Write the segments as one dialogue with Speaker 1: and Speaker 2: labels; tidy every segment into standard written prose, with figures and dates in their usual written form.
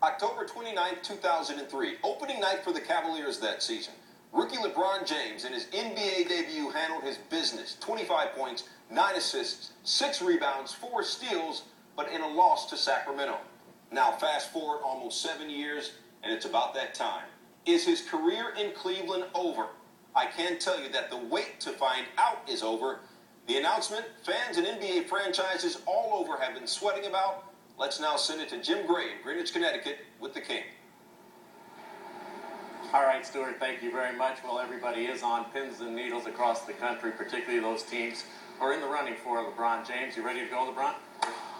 Speaker 1: October 29th, 2003, opening night for the Cavaliers that season. Rookie LeBron James, in his NBA debut, handled his business. 25 points, 9 assists, 6 rebounds, 4 steals, but in a loss to Sacramento. Now fast forward almost 7 years, and it's about that time. Is his career in Cleveland over? I can tell you that the wait to find out is over. The announcement fans and NBA franchises all over have been sweating about. Let's now send it to Jim Gray in Greenwich, Connecticut with the King.
Speaker 2: All right, Stuart, thank you very much. Well, everybody is on pins and needles across the country, particularly those teams who are in the running for LeBron James. You ready to go, LeBron?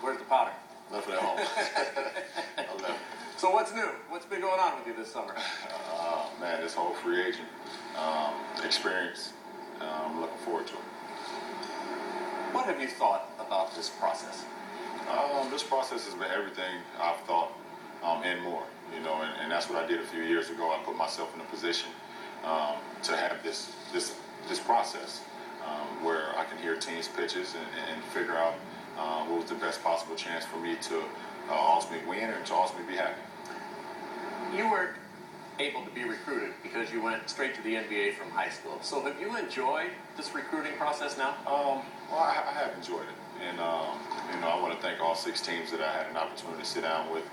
Speaker 2: Where's the powder?
Speaker 3: Left it at home.
Speaker 2: So what's new? What's been going on with you this summer?
Speaker 3: Man, this whole free agent experience, I'm looking forward to it.
Speaker 2: What have you thought about this process?
Speaker 3: This process has been everything I've thought and more, you know, and that's what I did a few years ago. I put myself in a position to have this process where I can hear teams' pitches and figure out what was the best possible chance for me to ultimately win and to ultimately be happy.
Speaker 2: You were able to be recruited because you went straight to the NBA from high school. So have you enjoyed this recruiting process now?
Speaker 3: Well, I have enjoyed it. And, you know, I want to thank all 6 teams that I had an opportunity to sit down with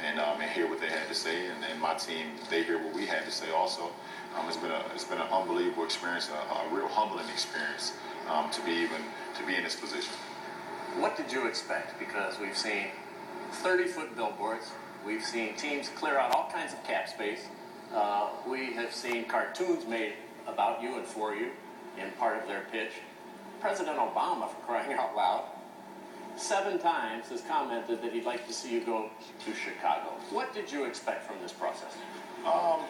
Speaker 3: and hear what they had to say. And my team, they hear what we had to say also. It's been an unbelievable experience, a real humbling experience to be in this position.
Speaker 2: What did you expect? Because we've seen 30-foot billboards. We've seen teams clear out all kinds of cap space. We have seen cartoons made about you and for you in part of their pitch. President Obama, for crying out loud, 7 times has commented that he'd like to see you go to Chicago. What did you expect from this process?
Speaker 3: Well,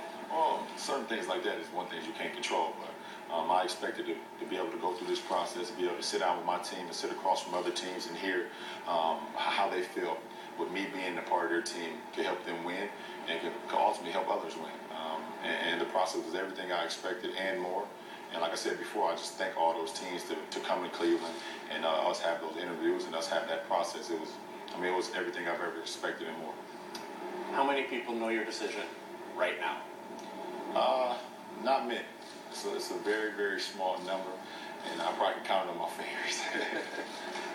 Speaker 3: certain things like that is one thing you can't control, but I expected to be able to go through this process, be able to sit down with my team and sit across from other teams and hear how they feel with me being a part of their team to help them win and can ultimately help others win. And the process was everything I expected and more. And like I said before, I just thank all those teams to come to Cleveland and us have those interviews and us have that process. It was everything I've ever expected and more.
Speaker 2: How many people know your decision right now?
Speaker 3: Not many. So it's a very, very small number, and I probably can count it on my fingers.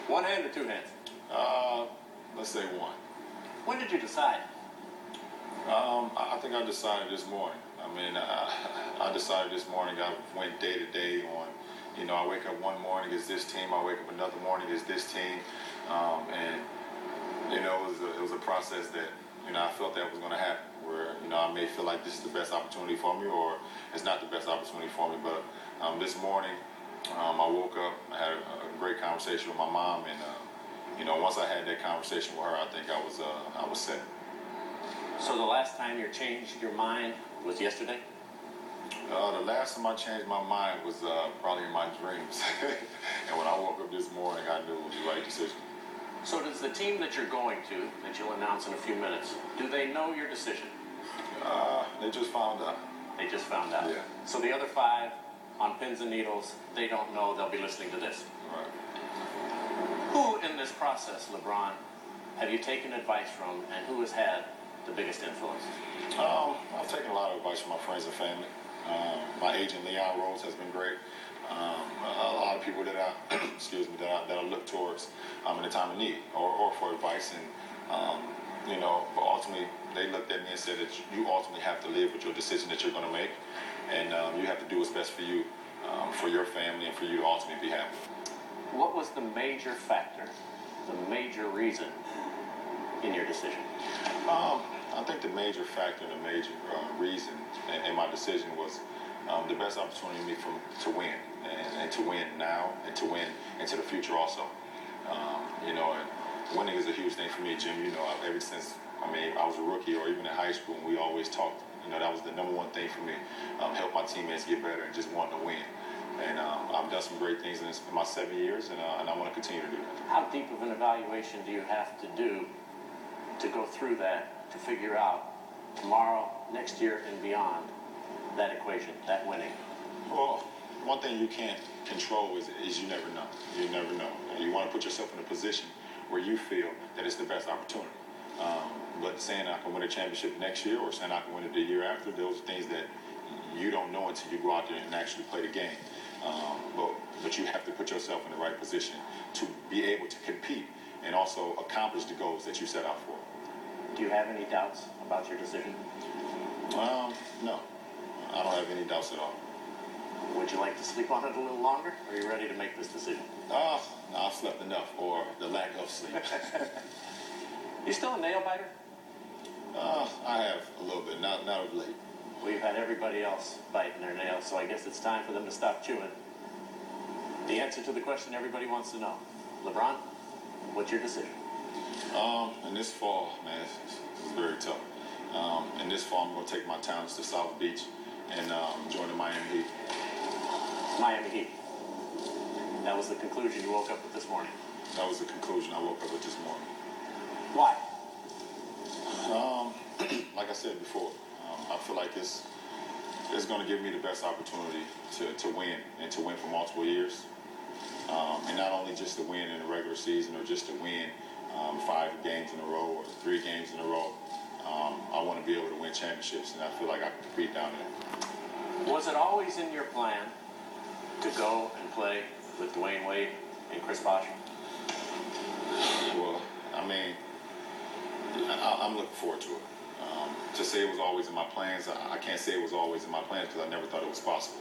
Speaker 2: 1 hand or 2 hands?
Speaker 3: Let's say 1.
Speaker 2: When did you decide?
Speaker 3: I think I decided this morning. I decided this morning. I went day to day on, you know, I wake up one morning, it's this team. I wake up another morning, it's this team. And, you know, it was a process that, you know, I felt that was going to happen. Where, you know, I may feel like this is the best opportunity for me or it's not the best opportunity for me. But this morning, I woke up, I had a great conversation with my mom. And, you know, once I had that conversation with her, I think I was set.
Speaker 2: So the last time you changed your mind was yesterday?
Speaker 3: The last time I changed my mind was probably in my dreams. And when I woke up this morning, I knew it was the right decision.
Speaker 2: So does the team that you're going to, that you'll announce in a few minutes, do they know your decision?
Speaker 3: They just found out.
Speaker 2: They just found out?
Speaker 3: Yeah.
Speaker 2: So the other 5 on pins and needles, they don't know, they'll be listening to this.
Speaker 3: Right.
Speaker 2: Who in this process, LeBron, have you taken advice from and who has had the biggest influence?
Speaker 3: I've taken a lot of advice from my friends and family. My agent, Leon Rose, has been great. A lot of people that I look towards in a time of need or for advice. And, you know, but ultimately, they looked at me and said that you ultimately have to live with your decision that you're going to make. And you have to do what's best for you, for your family, and for you to ultimately be happy.
Speaker 2: What was the major factor, the major reason in your decision?
Speaker 3: I think the major factor and the major reason in my decision was the best opportunity for me to win and to win now and to win into the future also. You know, and winning is a huge thing for me, Jim. You know, ever since I was a rookie or even in high school, we always talked. You know, that was the number one thing for me. Help my teammates get better and just wanting to win. And I've done some great things in my 7 years, and I want to continue to do that.
Speaker 2: How deep of an evaluation do you have to do to go through that, to figure out tomorrow, next year, and beyond that equation, that winning?
Speaker 3: Well, one thing you can't control is you never know. You never know. You want to put yourself in a position where you feel that it's the best opportunity. But saying I can win a championship next year or saying I can win it the year after, those are things that you don't know until you go out there and actually play the game. But you have to put yourself in the right position to be able to compete and also accomplish the goals that you set out for.
Speaker 2: Do you have any doubts about your decision?
Speaker 3: No. I don't have any doubts at all.
Speaker 2: Would you like to sleep on it a little longer? Or are you ready to make this decision?
Speaker 3: No, I've slept enough, or the lack of sleep.
Speaker 2: You still a nail biter?
Speaker 3: I have a little bit, not of late.
Speaker 2: We've had everybody else biting their nails, so I guess it's time for them to stop chewing. The answer to the question everybody wants to know. LeBron, what's your decision?
Speaker 3: In this fall, man, it's very tough. In this fall, I'm going to take my talents to South Beach and join the Miami Heat.
Speaker 2: Miami Heat. That was the conclusion you woke up with this morning.
Speaker 3: That was the conclusion I woke up with this morning.
Speaker 2: Why?
Speaker 3: Like I said before, I feel like it's going to give me the best opportunity to win and to win for multiple years. And not only just to win in the regular season or just to win 5 games in a row or 3 games in a row. I want to be able to win championships, and I feel like I can compete down there.
Speaker 2: Was it always in your plan to go and play with Dwayne Wade and Chris Bosh?
Speaker 3: Well, I mean, I'm looking forward to it. To say it was always in my plans, I can't say it was always in my plans because I never thought it was possible.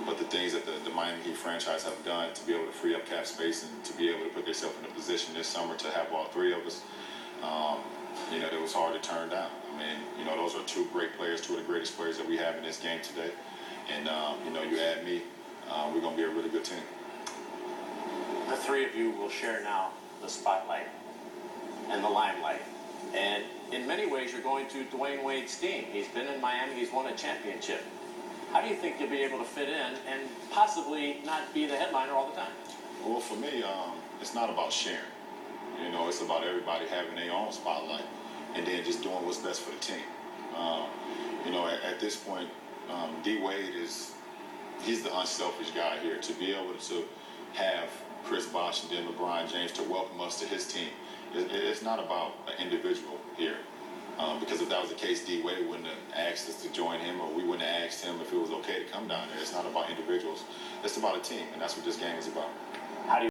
Speaker 3: But the things that the Miami Heat franchise have done to be able to free up cap space and to be able to put themselves in a position this summer to have all 3 of us, it was hard to turn down. I mean, those are 2 great players, 2 of the greatest players that we have in this game today. And, you add me, we're going to be a really good team.
Speaker 2: The 3 of you will share now the spotlight and the limelight. And in many ways, you're going to Dwayne Wade's team. He's been in Miami. He's won a championship. How do you think you'll be able to fit in and possibly not be the headliner all the time?
Speaker 3: Well, for me, it's not about sharing. It's about everybody having their own spotlight and then just doing what's best for the team. At this point, D. Wade he's the unselfish guy here. To be able to have Chris Bosh and then LeBron James to welcome us to his team, it's not about an individual here. Because if that was the case, D. Wade wouldn't have asked us to join him, or we wouldn't have asked him if it was okay to come down there. It's not about individuals. It's about a team, and that's what this game is about.
Speaker 2: How do you